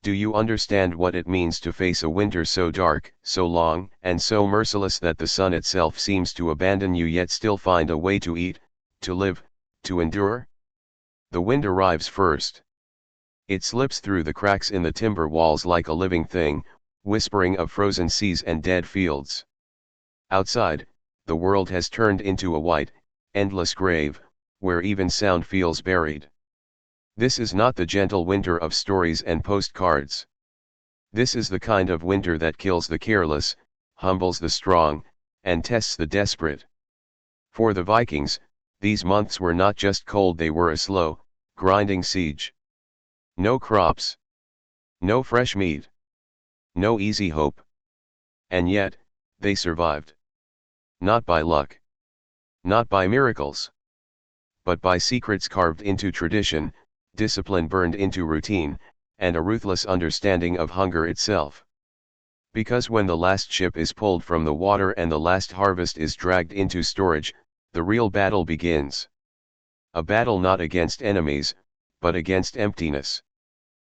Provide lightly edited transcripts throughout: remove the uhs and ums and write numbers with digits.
Do you understand what it means to face a winter so dark, so long, and so merciless that the sun itself seems to abandon you yet still find a way to eat, to live, to endure? The wind arrives first. It slips through the cracks in the timber walls like a living thing, whispering of frozen seas and dead fields. Outside, the world has turned into a white, endless grave, where even sound feels buried. This is not the gentle winter of stories and postcards. This is the kind of winter that kills the careless, humbles the strong, and tests the desperate. For the Vikings, these months were not just cold, they were a slow, grinding siege. No crops. No fresh meat. No easy hope. And yet, they survived. Not by luck. Not by miracles. But by secrets carved into tradition, discipline burned into routine, and a ruthless understanding of hunger itself. Because when the last ship is pulled from the water and the last harvest is dragged into storage, the real battle begins. A battle not against enemies, but against emptiness.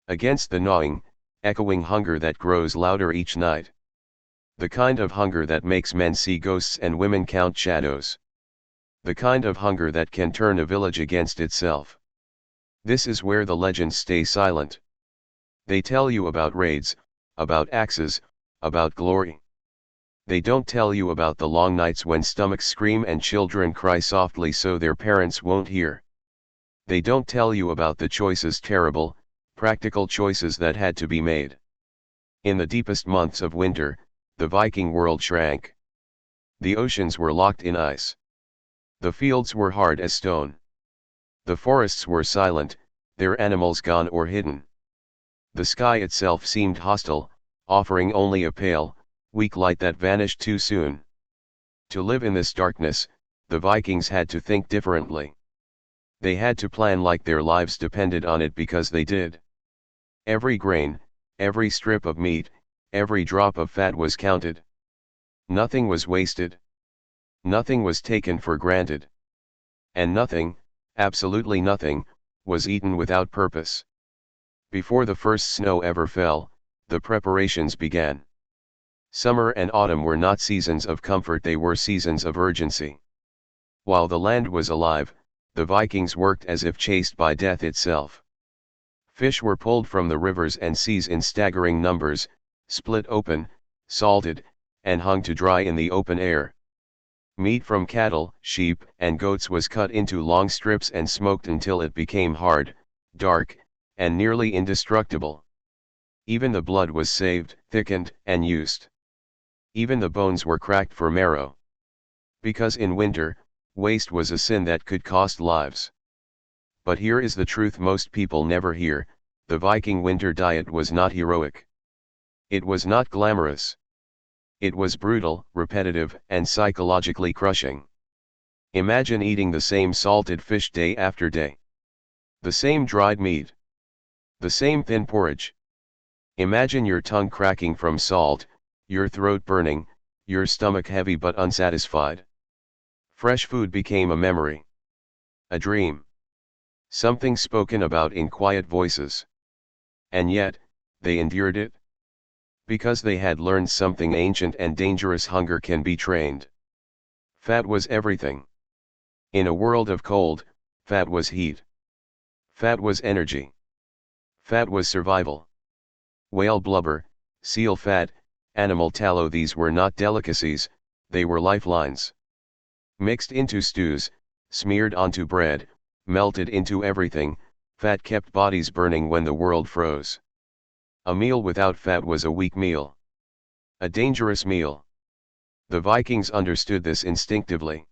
Against the gnawing, echoing hunger that grows louder each night. The kind of hunger that makes men see ghosts and women count shadows. The kind of hunger that can turn a village against itself. This is where the legends stay silent. They tell you about raids, about axes, about glory. They don't tell you about the long nights when stomachs scream and children cry softly so their parents won't hear. They don't tell you about the choices, terrible, practical choices that had to be made. In the deepest months of winter, the Viking world shrank. The oceans were locked in ice. The fields were hard as stone. The forests were silent, their animals gone or hidden. The sky itself seemed hostile, offering only a pale, weak light that vanished too soon. To live in this darkness, the Vikings had to think differently. They had to plan like their lives depended on it, because they did. Every grain, every strip of meat, every drop of fat was counted. Nothing was wasted. Nothing was taken for granted. And nothing, absolutely nothing, was eaten without purpose. Before the first snow ever fell, the preparations began. Summer and autumn were not seasons of comfort, they were seasons of urgency. While the land was alive, the Vikings worked as if chased by death itself. Fish were pulled from the rivers and seas in staggering numbers, split open, salted, and hung to dry in the open air. Meat from cattle, sheep, and goats was cut into long strips and smoked until it became hard, dark, and nearly indestructible. Even the blood was saved, thickened, and used. Even the bones were cracked for marrow. Because in winter, waste was a sin that could cost lives. But here is the truth most people never hear: the Viking winter diet was not heroic. It was not glamorous. It was brutal, repetitive, and psychologically crushing. Imagine eating the same salted fish day after day. The same dried meat. The same thin porridge. Imagine your tongue cracking from salt, your throat burning, your stomach heavy but unsatisfied. Fresh food became a memory. A dream. Something spoken about in quiet voices. And yet, they endured it. Because they had learned something ancient and dangerous: hunger can be trained. Fat was everything. In a world of cold, fat was heat. Fat was energy. Fat was survival. Whale blubber, seal fat, animal tallow, these were not delicacies, they were lifelines. Mixed into stews, smeared onto bread, melted into everything, fat kept bodies burning when the world froze. A meal without fat was a weak meal. A dangerous meal. The Vikings understood this instinctively.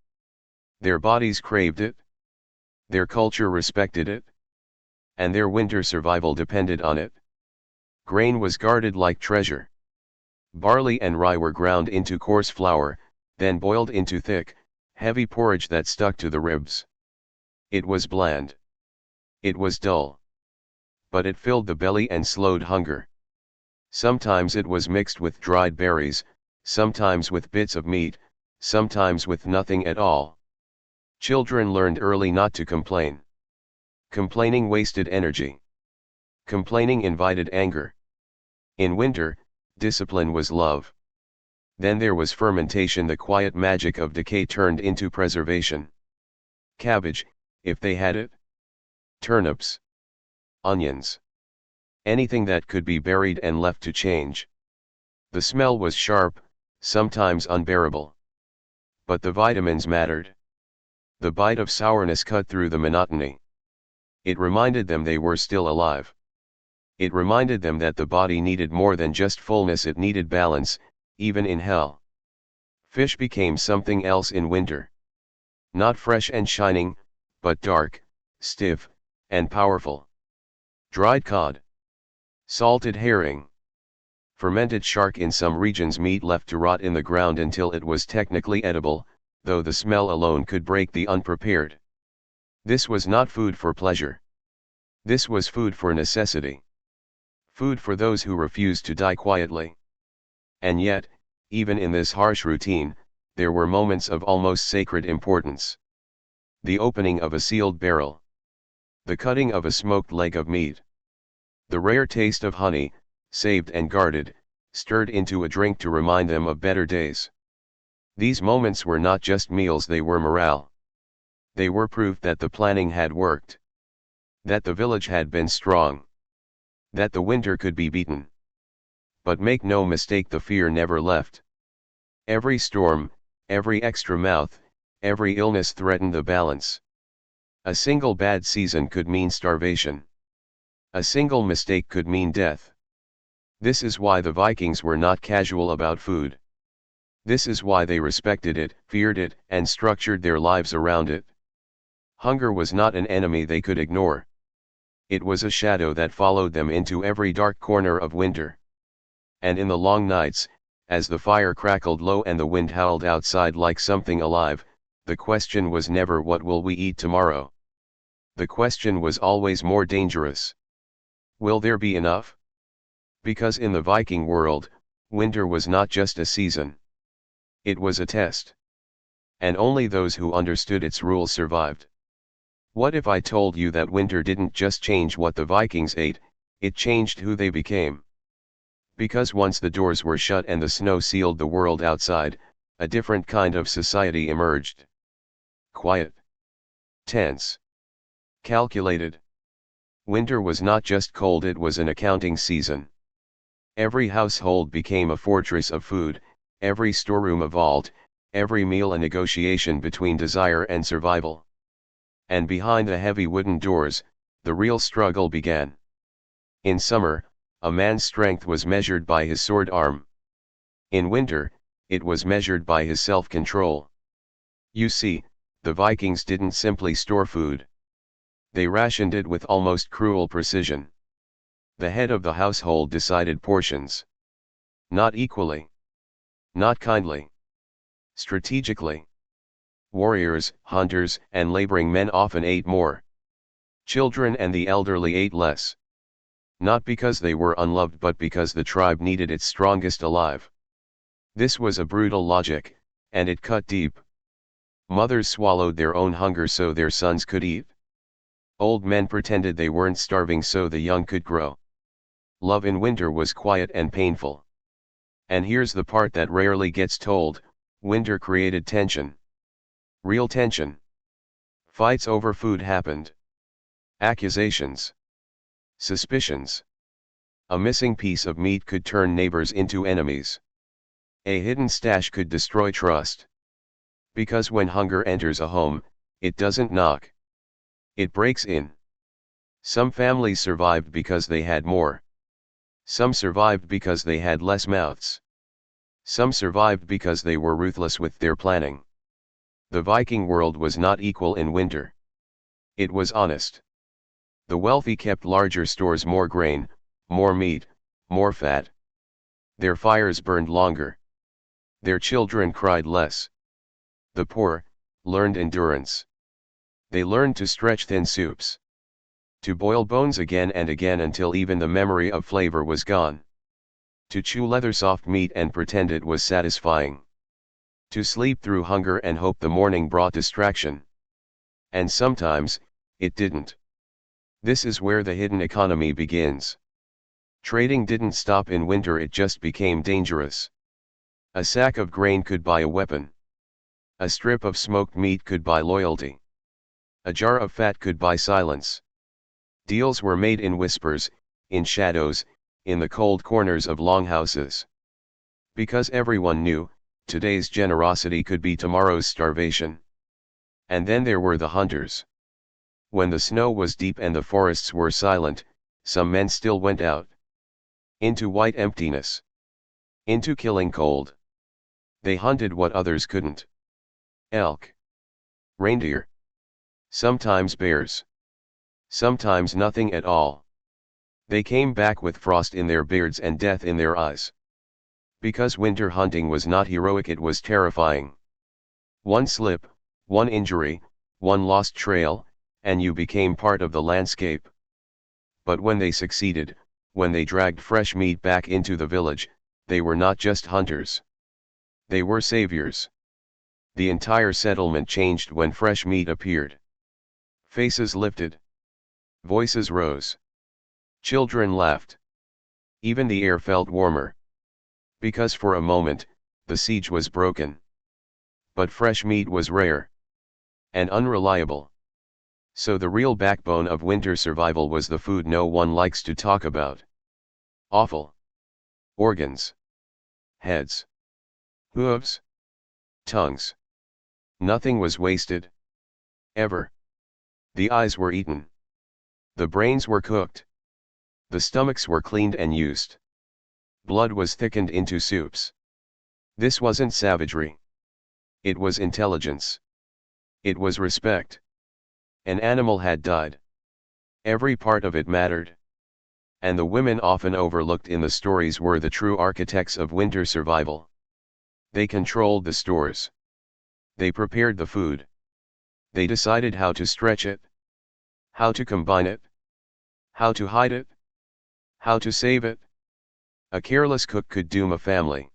Their bodies craved it. Their culture respected it. And their winter survival depended on it. Grain was guarded like treasure. Barley and rye were ground into coarse flour, then boiled into thick, heavy porridge that stuck to the ribs. It was bland. It was dull. But it filled the belly and slowed hunger. Sometimes it was mixed with dried berries, sometimes with bits of meat, sometimes with nothing at all. Children learned early not to complain. Complaining wasted energy. Complaining invited anger. In winter, discipline was love. Then there was fermentation, the quiet magic of decay turned into preservation. Cabbage, if they had it. Turnips. Onions. Anything that could be buried and left to change. The smell was sharp, sometimes unbearable. But the vitamins mattered. The bite of sourness cut through the monotony. It reminded them they were still alive. It reminded them that the body needed more than just fullness, it needed balance, even in hell. Fish became something else in winter. Not fresh and shining, but dark, stiff, and powerful. Dried cod. Salted herring. Fermented shark. In some regions, meat left to rot in the ground until it was technically edible, though the smell alone could break the unprepared. This was not food for pleasure. This was food for necessity. Food for those who refused to die quietly. And yet, even in this harsh routine, there were moments of almost sacred importance. The opening of a sealed barrel. The cutting of a smoked leg of meat. The rare taste of honey, saved and guarded, stirred into a drink to remind them of better days. These moments were not just meals, they were morale. They were proof that the planning had worked. That the village had been strong. That the winter could be beaten. But make no mistake, the fear never left. Every storm, every extra mouth, every illness threatened the balance. A single bad season could mean starvation. A single mistake could mean death. This is why the Vikings were not casual about food. This is why they respected it, feared it, and structured their lives around it. Hunger was not an enemy they could ignore. It was a shadow that followed them into every dark corner of winter. And in the long nights, as the fire crackled low and the wind howled outside like something alive, the question was never what will we eat tomorrow. The question was always more dangerous. Will there be enough? Because in the Viking world, winter was not just a season. It was a test. And only those who understood its rules survived. What if I told you that winter didn't just change what the Vikings ate, it changed who they became? Because once the doors were shut and the snow sealed the world outside, a different kind of society emerged. Quiet. Tense. Calculated. Winter was not just cold, it was an accounting season. Every household became a fortress of food, every storeroom a vault, every meal a negotiation between desire and survival. And behind the heavy wooden doors, the real struggle began. In summer, a man's strength was measured by his sword arm. In winter, it was measured by his self-control. You see, the Vikings didn't simply store food. They rationed it with almost cruel precision. The head of the household decided portions. Not equally. Not kindly. Strategically. Warriors, hunters, and laboring men often ate more. Children and the elderly ate less. Not because they were unloved, but because the tribe needed its strongest alive. This was a brutal logic, and it cut deep. Mothers swallowed their own hunger so their sons could eat. Old men pretended they weren't starving so the young could grow. Love in winter was quiet and painful. And here's the part that rarely gets told: winter created tension. Real tension. Fights over food happened. Accusations. Suspicions. A missing piece of meat could turn neighbors into enemies. A hidden stash could destroy trust. Because when hunger enters a home, it doesn't knock. It breaks in. Some families survived because they had more. Some survived because they had less mouths. Some survived because they were ruthless with their planning. The Viking world was not equal in winter. It was honest. The wealthy kept larger stores, more grain, more meat, more fat. Their fires burned longer. Their children cried less. The poor learned endurance. They learned to stretch thin soups. To boil bones again and again until even the memory of flavor was gone. To chew leather soft meat and pretend it was satisfying. To sleep through hunger and hope the morning brought distraction. And sometimes, it didn't. This is where the hidden economy begins. Trading didn't stop in winter, it just became dangerous. A sack of grain could buy a weapon. A strip of smoked meat could buy loyalty. A jar of fat could buy silence. Deals were made in whispers, in shadows, in the cold corners of longhouses. Because everyone knew, today's generosity could be tomorrow's starvation. And then there were the hunters. When the snow was deep and the forests were silent, some men still went out. Into white emptiness. Into killing cold. They hunted what others couldn't. Elk. Reindeer. Sometimes bears. Sometimes nothing at all. They came back with frost in their beards and death in their eyes. Because winter hunting was not heroic, it was terrifying. One slip, one injury, one lost trail, and you became part of the landscape. But when they succeeded, when they dragged fresh meat back into the village, they were not just hunters. They were saviors. The entire settlement changed when fresh meat appeared. Faces lifted. Voices rose. Children laughed. Even the air felt warmer. Because for a moment, the siege was broken. But fresh meat was rare. And unreliable. So the real backbone of winter survival was the food no one likes to talk about. Offal. Organs. Heads. Hooves. Tongues. Nothing was wasted. Ever. The eyes were eaten. The brains were cooked. The stomachs were cleaned and used. Blood was thickened into soups. This wasn't savagery. It was intelligence. It was respect. An animal had died. Every part of it mattered. And the women often overlooked in the stories were the true architects of winter survival. They controlled the stores. They prepared the food. They decided how to stretch it. How to combine it. How to hide it. How to save it. A careless cook could doom a family.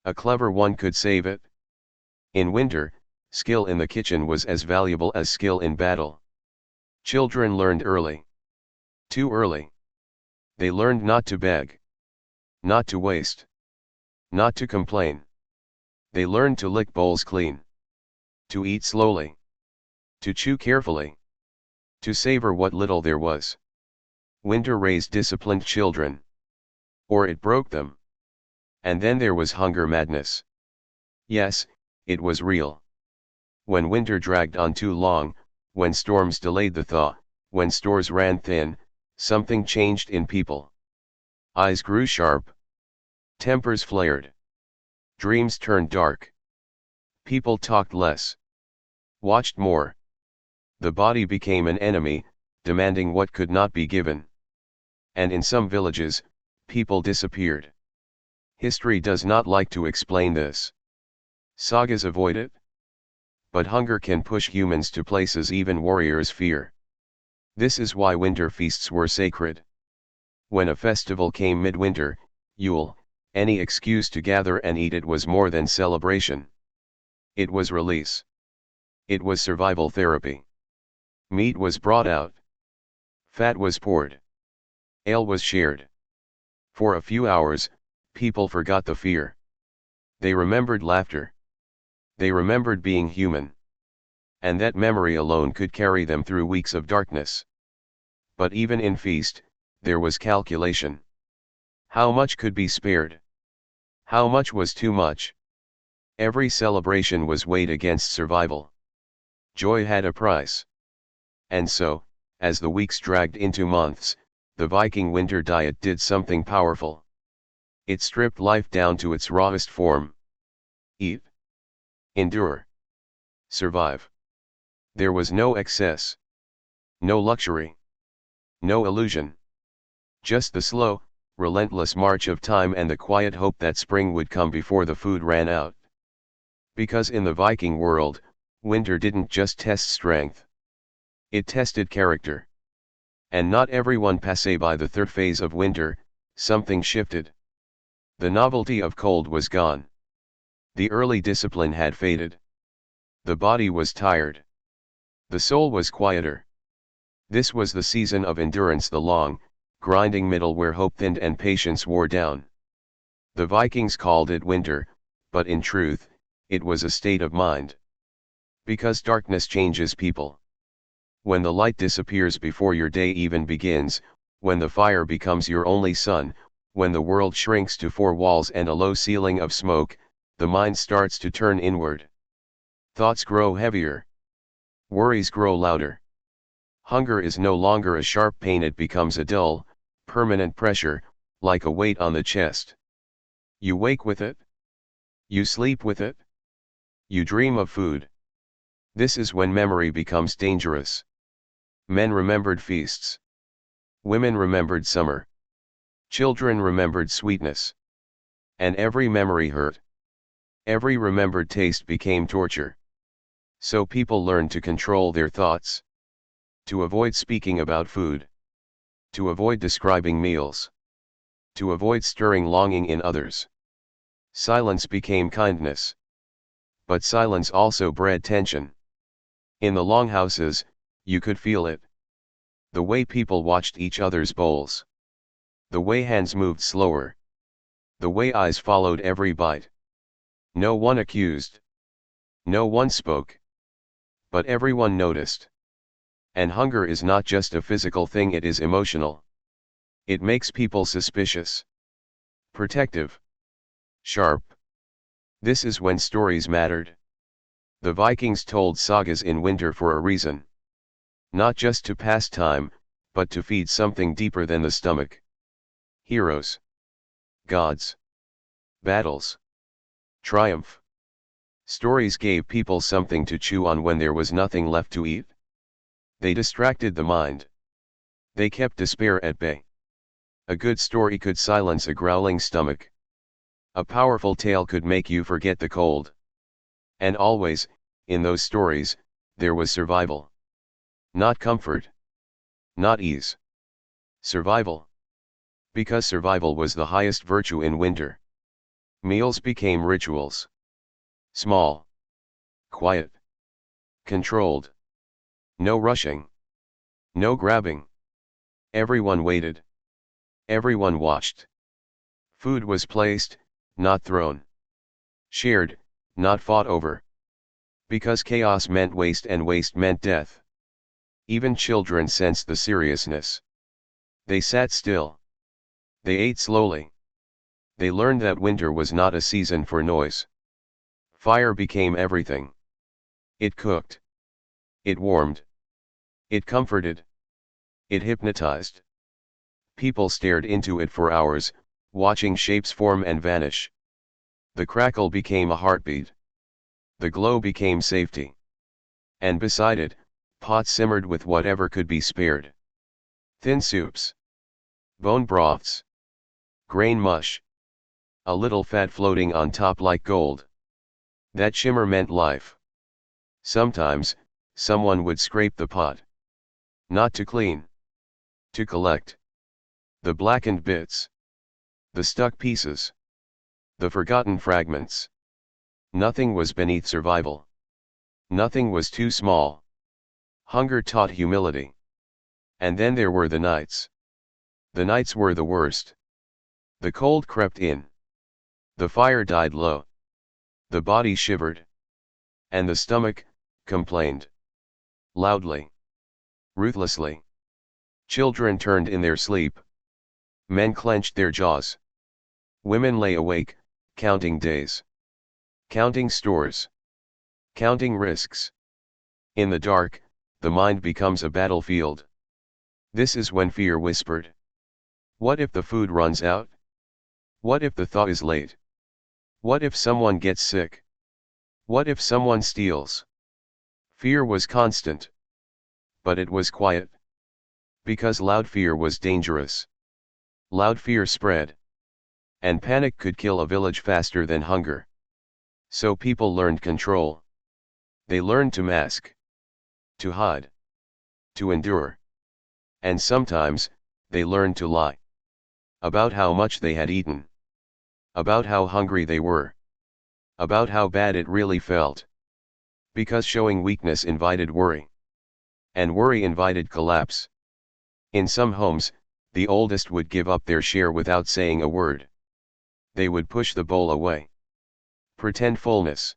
A clever one could save it. In winter, skill in the kitchen was as valuable as skill in battle. Children learned early. Too early. They learned not to beg. Not to waste. Not to complain. They learned to lick bowls clean. To eat slowly. To chew carefully. To savor what little there was. Winter raised disciplined children. Or it broke them. And then there was hunger madness. Yes, it was real. When winter dragged on too long, when storms delayed the thaw, when stores ran thin, something changed in people. Eyes grew sharp. Tempers flared. Dreams turned dark. People talked less. Watched more. The body became an enemy, demanding what could not be given. And in some villages, people disappeared. History does not like to explain this. Sagas avoid it. But hunger can push humans to places even warriors fear. This is why winter feasts were sacred. When a festival came midwinter, Yule, any excuse to gather and eat it was more than celebration. It was release. It was survival therapy. Meat was brought out. Fat was poured. Ale was shared. For a few hours, people forgot the fear. They remembered laughter. They remembered being human. And that memory alone could carry them through weeks of darkness. But even in feast, there was calculation. How much could be spared? How much was too much? Every celebration was weighed against survival. Joy had a price. And so, as the weeks dragged into months, the Viking winter diet did something powerful. It stripped life down to its rawest form. Eat. Endure. Survive. There was no excess. No luxury. No illusion. Just the slow, relentless march of time and the quiet hope that spring would come before the food ran out. Because in the Viking world, winter didn't just test strength. It tested character. And not everyone passed by the third phase of winter, something shifted. The novelty of cold was gone. The early discipline had faded. The body was tired. The soul was quieter. This was the season of endurance, the long, grinding middle where hope thinned and patience wore down. The Vikings called it winter, but in truth, it was a state of mind. Because darkness changes people. When the light disappears before your day even begins, when the fire becomes your only sun, when the world shrinks to four walls and a low ceiling of smoke, the mind starts to turn inward. Thoughts grow heavier. Worries grow louder. Hunger is no longer a sharp pain, it becomes a dull, permanent pressure, like a weight on the chest. You wake with it. You sleep with it. You dream of food. This is when memory becomes dangerous. Men remembered feasts. Women remembered summer. Children remembered sweetness. And every memory hurt. Every remembered taste became torture. So people learned to control their thoughts. To avoid speaking about food. To avoid describing meals. To avoid stirring longing in others. Silence became kindness. But silence also bred tension. In the longhouses, you could feel it. The way people watched each other's bowls. The way hands moved slower. The way eyes followed every bite. No one accused. No one spoke. But everyone noticed. And hunger is not just a physical thing, it is emotional. It makes people suspicious. Protective. Sharp. This is when stories mattered. The Vikings told sagas in winter for a reason. Not just to pass time, but to feed something deeper than the stomach. Heroes. Gods. Battles. Triumph. Stories gave people something to chew on when there was nothing left to eat. They distracted the mind. They kept despair at bay. A good story could silence a growling stomach. A powerful tale could make you forget the cold. And always, in those stories, there was survival. Not comfort. Not ease. Survival. Because survival was the highest virtue in winter. Meals became rituals. Small. Quiet. Controlled. No rushing. No grabbing. Everyone waited. Everyone watched. Food was placed, not thrown. Shared, not fought over. Because chaos meant waste and waste meant death. Even children sensed the seriousness. They sat still. They ate slowly. They learned that winter was not a season for noise. Fire became everything. It cooked. It warmed. It comforted. It hypnotized. People stared into it for hours, watching shapes form and vanish. The crackle became a heartbeat. The glow became safety. And beside it, pots simmered with whatever could be spared. Thin soups. Bone broths. Grain mush. A little fat floating on top like gold. That shimmer meant life. Sometimes, someone would scrape the pot. Not to clean. To collect. The blackened bits. The stuck pieces. The forgotten fragments. Nothing was beneath survival. Nothing was too small. Hunger taught humility. And then there were the nights. The nights were the worst. The cold crept in. The fire died low. The body shivered. And the stomach complained. Loudly. Ruthlessly. Children turned in their sleep. Men clenched their jaws. Women lay awake, counting days. Counting stores. Counting risks. In the dark, the mind becomes a battlefield. This is when fear whispered. What if the food runs out? What if the thaw is late? What if someone gets sick? What if someone steals? Fear was constant. But it was quiet. Because loud fear was dangerous. Loud fear spread. And panic could kill a village faster than hunger. So people learned control. They learned to mask. To hide. To endure. And sometimes, they learned to lie. About how much they had eaten. About how hungry they were. About how bad it really felt. Because showing weakness invited worry. And worry invited collapse. In some homes, The oldest would give up their share without saying a word. They would push the bowl away. Pretend fullness.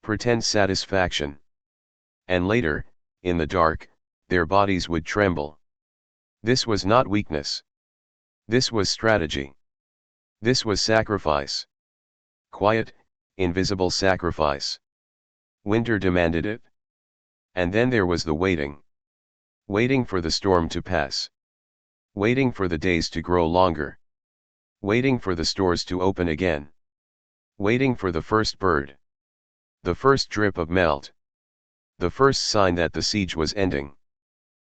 Pretend satisfaction. And later, in the dark, their bodies would tremble. This was not weakness. This was strategy. This was sacrifice. Quiet, invisible sacrifice. Winter demanded it. And then there was the waiting. Waiting for the storm to pass. Waiting for the days to grow longer. Waiting for the stores to open again. Waiting for the first bird. The first drip of melt. The first sign that the siege was ending.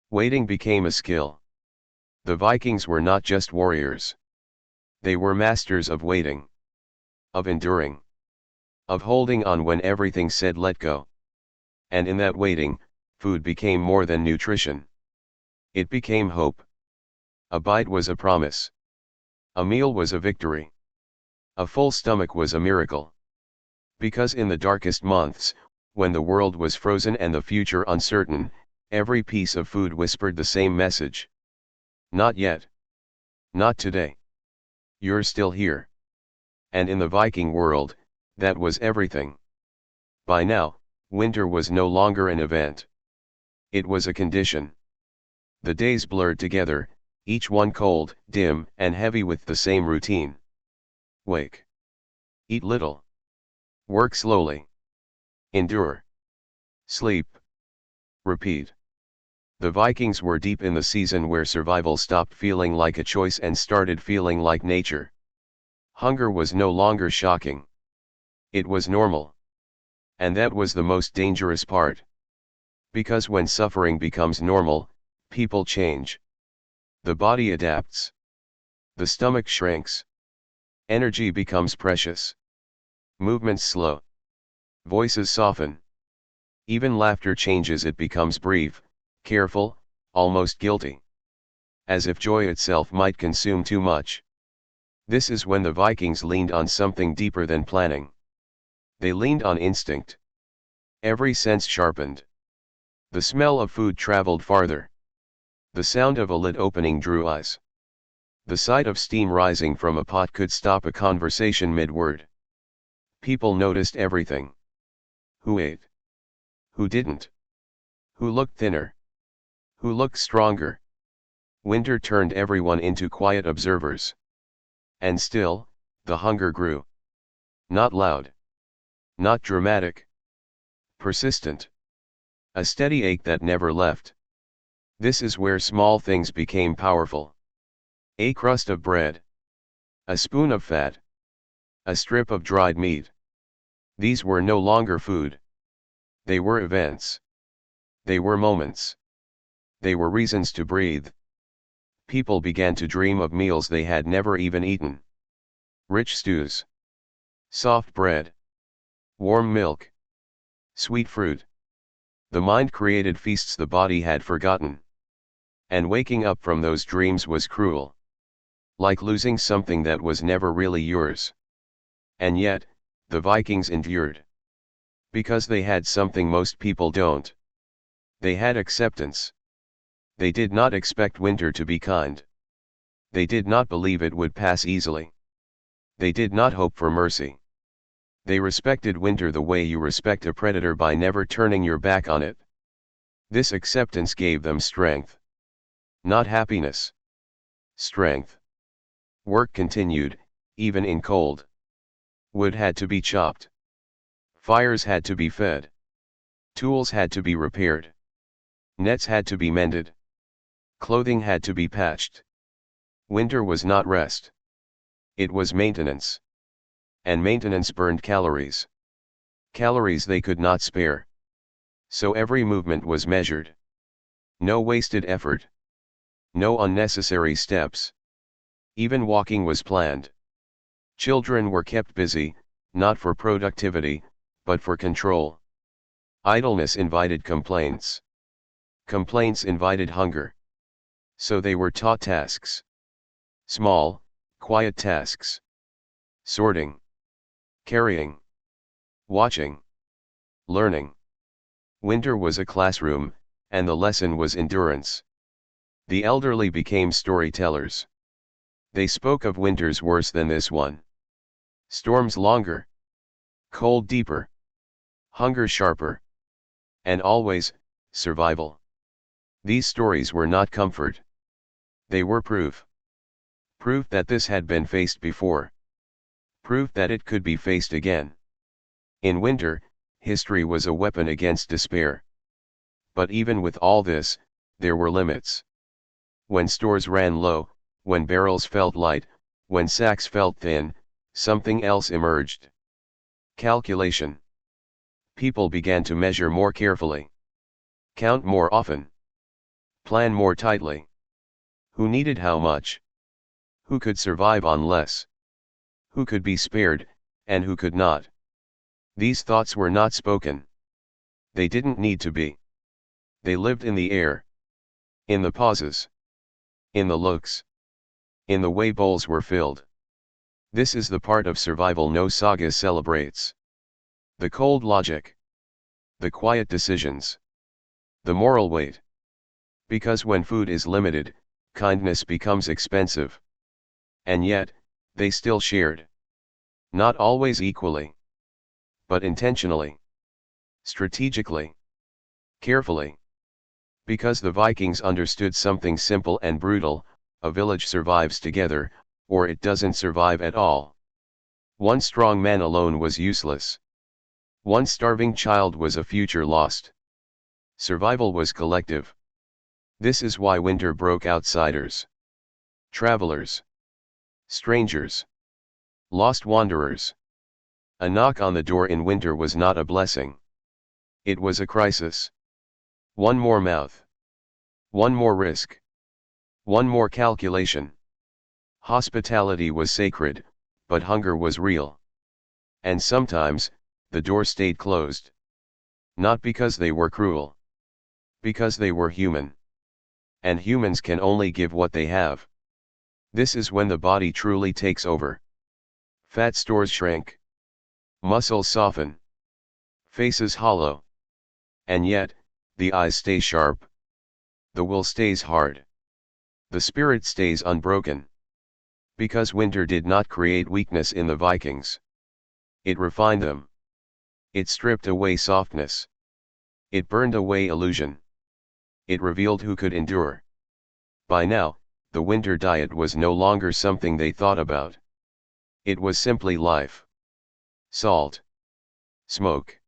Waiting became a skill. The Vikings were not just warriors. They were masters of waiting. Of enduring. Of holding on when everything said let go. And in that waiting, food became more than nutrition. It became hope. A bite was a promise. A meal was a victory. A full stomach was a miracle. Because in the darkest months, when the world was frozen and the future uncertain, every piece of food whispered the same message. Not yet. Not today. You're still here. And in the Viking world, that was everything. By now, winter was no longer an event. It was a condition. The days blurred together, each one cold, dim, and heavy with the same routine. Wake. Eat little. Work slowly. Endure. Sleep. Repeat. The Vikings were deep in the season where survival stopped feeling like a choice and started feeling like nature. Hunger was no longer shocking. It was normal. And that was the most dangerous part. Because when suffering becomes normal, people change. The body adapts. The stomach shrinks. Energy becomes precious. Movements slow. Voices soften. Even laughter changes, it becomes brief, careful, almost guilty. As if joy itself might consume too much. This is when the Vikings leaned on something deeper than planning. They leaned on instinct. Every sense sharpened. The smell of food traveled farther. The sound of a lid opening drew eyes. The sight of steam rising from a pot could stop a conversation mid-word. People noticed everything. Who ate? Who didn't? Who looked thinner? Who looked stronger? Winter turned everyone into quiet observers. And still, the hunger grew. Not loud. Not dramatic. Persistent. A steady ache that never left. This is where small things became powerful. A crust of bread. A spoon of fat. A strip of dried meat. These were no longer food. They were events. They were moments. They were reasons to breathe. People began to dream of meals they had never even eaten. Rich stews. Soft bread. Warm milk. Sweet fruit. The mind created feasts the body had forgotten. And waking up from those dreams was cruel. Like losing something that was never really yours. And yet, the Vikings endured. Because they had something most people don't. They had acceptance. They did not expect winter to be kind. They did not believe it would pass easily. They did not hope for mercy. They respected winter the way you respect a predator, by never turning your back on it. This acceptance gave them strength. Not happiness. Strength. Work continued, even in cold. Wood had to be chopped. Fires had to be fed. Tools had to be repaired. Nets had to be mended. Clothing had to be patched. Winter was not rest. It was maintenance. And maintenance burned calories. Calories they could not spare. So every movement was measured. No wasted effort. No unnecessary steps. Even walking was planned. Children were kept busy, not for productivity, but for control. Idleness invited complaints. Complaints invited hunger. So they were taught tasks. Small, quiet tasks. Sorting. Carrying. Watching. Learning. Winter was a classroom, and the lesson was endurance. The elderly became storytellers. They spoke of winters worse than this one. Storms longer. Cold deeper. Hunger sharper. And always, survival. These stories were not comfort. They were proof. Proof that this had been faced before. Proof that it could be faced again. In winter, history was a weapon against despair. But even with all this, there were limits. When stores ran low, when barrels felt light, when sacks felt thin, something else emerged. Calculation. People began to measure more carefully. Count more often. Plan more tightly. Who needed how much? Who could survive on less? Who could be spared, and who could not? These thoughts were not spoken. They didn't need to be. They lived in the air. In the pauses. In the looks. In the way bowls were filled. This is the part of survival no saga celebrates. The cold logic. The quiet decisions. The moral weight. Because when food is limited, kindness becomes expensive. And yet, they still shared. Not always equally. But intentionally. Strategically. Carefully. Because the Vikings understood something simple and brutal: a village survives together, or it doesn't survive at all. One strong man alone was useless. One starving child was a future lost. Survival was collective. This is why winter broke outsiders. Travelers. Strangers. Lost wanderers. A knock on the door in winter was not a blessing. It was a crisis. One more mouth. One more risk. One more calculation. Hospitality was sacred, but hunger was real. And sometimes, the door stayed closed. Not because they were cruel. Because they were human. And humans can only give what they have. This is when the body truly takes over. Fat stores shrink. Muscles soften. Faces hollow. And yet, the eyes stay sharp. The will stays hard. The spirit stays unbroken. Because winter did not create weakness in the Vikings. It refined them. It stripped away softness. It burned away illusion. It revealed who could endure. By now, the winter diet was no longer something they thought about. It was simply life. Salt. Smoke.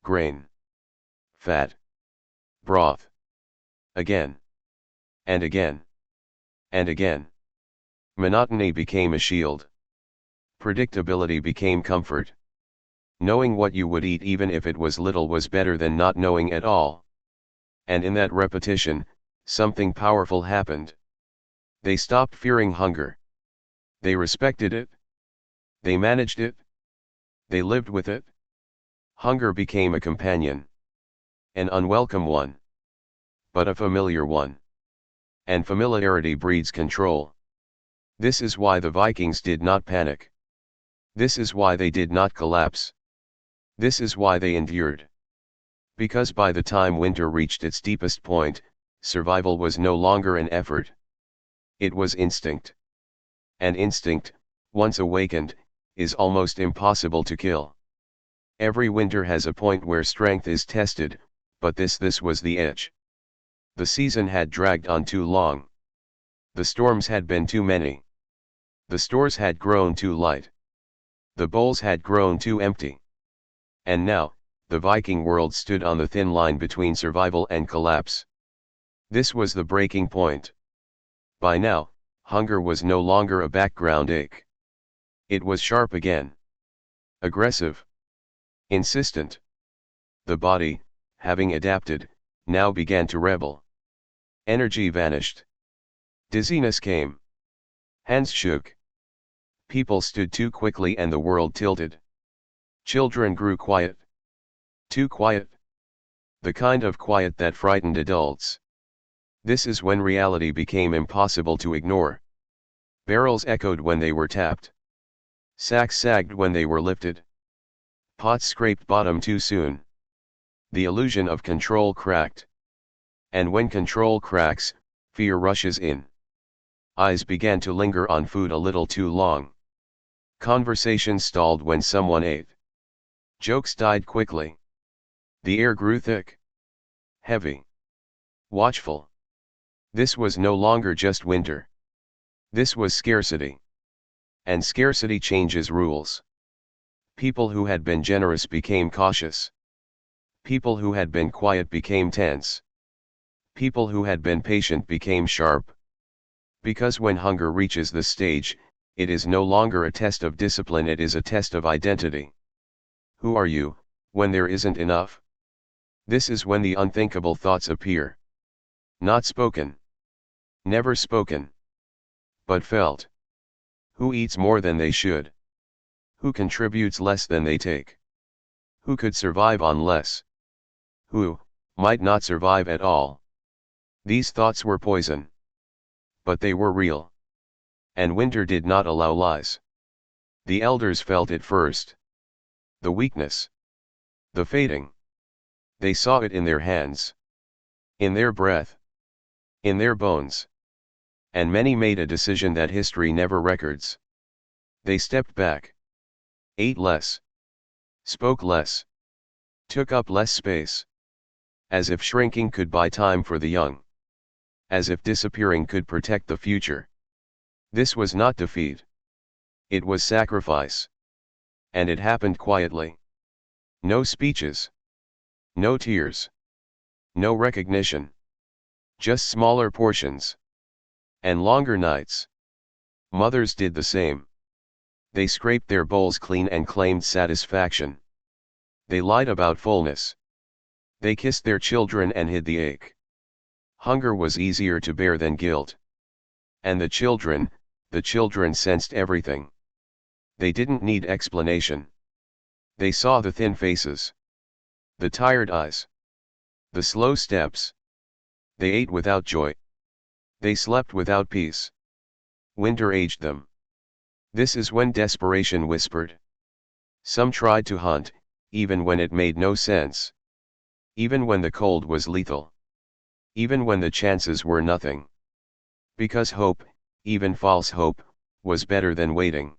Grain. Fat. Broth. Again. And again. And again. Monotony became a shield. Predictability became comfort. Knowing what you would eat even if it was little was better than not knowing at all. And in that repetition, something powerful happened. They stopped fearing hunger. They respected it. They managed it. They lived with it. Hunger became a companion. An unwelcome one. But a familiar one. And familiarity breeds control. This is why the Vikings did not panic. This is why they did not collapse. This is why they endured. Because by the time winter reached its deepest point, survival was no longer an effort. It was instinct. And instinct, once awakened, is almost impossible to kill. Every winter has a point where strength is tested, but this was the edge. The season had dragged on too long. The storms had been too many. The stores had grown too light. The bowls had grown too empty. And now, the Viking world stood on the thin line between survival and collapse. This was the breaking point. By now, hunger was no longer a background ache. It was sharp again. Aggressive. Insistent. The body, having adapted, now began to rebel. Energy vanished. Dizziness came. Hands shook. People stood too quickly and the world tilted. Children grew quiet. Too quiet. The kind of quiet that frightened adults. This is when reality became impossible to ignore. Barrels echoed when they were tapped. Sacks sagged when they were lifted. Pots scraped bottom too soon. The illusion of control cracked. And when control cracks, Fear rushes in. Eyes began to linger on food a little too long. Conversation stalled when someone ate. Jokes died quickly. The air grew thick, heavy, watchful. This was no longer just winter. This was scarcity. And scarcity changes rules. People who had been generous became cautious. People who had been quiet became tense. People who had been patient became sharp. Because when hunger reaches the stage, it is no longer a test of discipline, it is a test of identity. Who are you, when there isn't enough? This is when the unthinkable thoughts appear. Not spoken. Never spoken. But felt. Who eats more than they should? Who contributes less than they take? Who could survive on less? Who might not survive at all? These thoughts were poison. But they were real. And winter did not allow lies. The elders felt it first. The weakness. The fading. They saw it in their hands. In their breath. In their bones. And many made a decision that history never records. They stepped back. Ate less. Spoke less. Took up less space. As if shrinking could buy time for the young. As if disappearing could protect the future. This was not defeat. It was sacrifice. And it happened quietly. No speeches. No tears. No recognition. Just smaller portions. And longer nights. Mothers did the same. They scraped their bowls clean and claimed satisfaction. They lied about fullness. They kissed their children and hid the ache. Hunger was easier to bear than guilt. And the children sensed everything. They didn't need explanation. They saw the thin faces. The tired eyes. The slow steps. They ate without joy. They slept without peace. Winter aged them. This is when desperation whispered. Some tried to hunt, even when it made no sense. Even when the cold was lethal. Even when the chances were nothing. Because hope, even false hope, was better than waiting.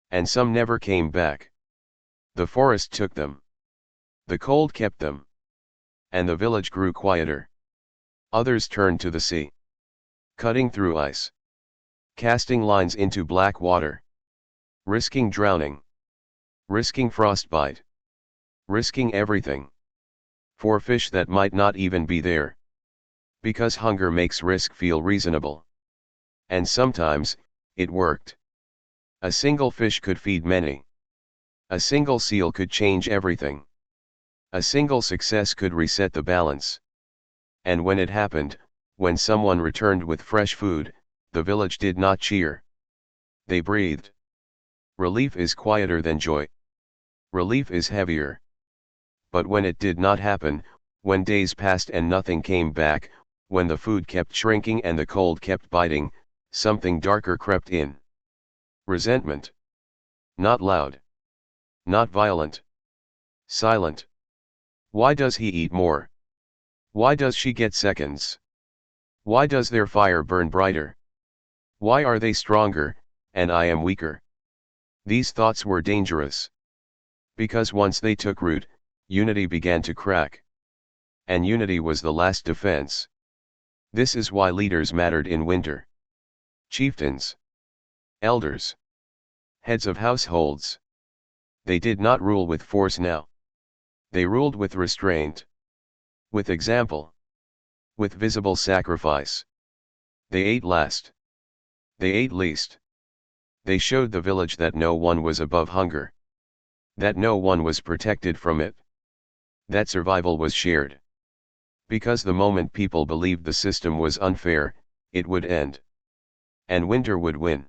And some never came back. The forest took them. The cold kept them. And the village grew quieter. Others turned to the sea. Cutting through ice. Casting lines into black water. Risking drowning. Risking frostbite. Risking everything. For fish that might not even be there. Because hunger makes risk feel reasonable. And sometimes, it worked. A single fish could feed many. A single seal could change everything. A single success could reset the balance. And when it happened, when someone returned with fresh food, the village did not cheer. They breathed. Relief is quieter than joy. Relief is heavier. But when it did not happen, when days passed and nothing came back, when the food kept shrinking and the cold kept biting, something darker crept in. Resentment. Not loud. Not violent. Silent. Why does he eat more? Why does she get seconds? Why does their fire burn brighter? Why are they stronger, and I am weaker? These thoughts were dangerous. Because once they took root, unity began to crack. And unity was the last defense. This is why leaders mattered in winter. Chieftains. Elders. Heads of households. They did not rule with force now. They ruled with restraint. With example. With visible sacrifice. They ate last. They ate least. They showed the village that no one was above hunger. That no one was protected from it. That survival was shared. Because the moment people believed the system was unfair, it would end. And winter would win.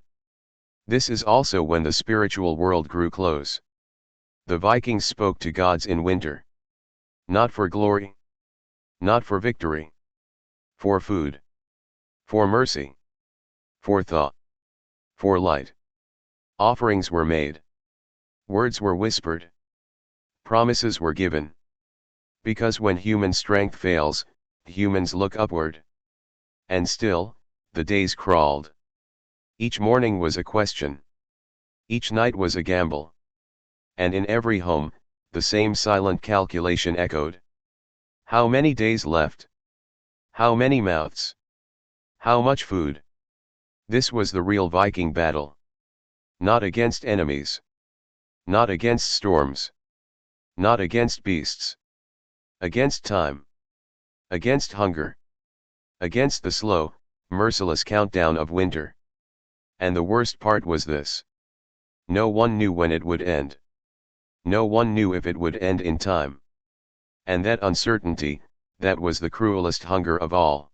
This is also when the spiritual world grew close. The Vikings spoke to gods in winter. Not for glory. Not for victory. For food. For mercy. For thought. For light. Offerings were made. Words were whispered. Promises were given. Because when human strength fails, humans look upward. And still, the days crawled. Each morning was a question. Each night was a gamble. And in every home, the same silent calculation echoed. How many days left? How many mouths? How much food? This was the real Viking battle. Not against enemies. Not against storms. Not against beasts. Against time. Against hunger. Against the slow, merciless countdown of winter. And the worst part was this. No one knew when it would end. No one knew if it would end in time. And that uncertainty, that was the cruelest hunger of all.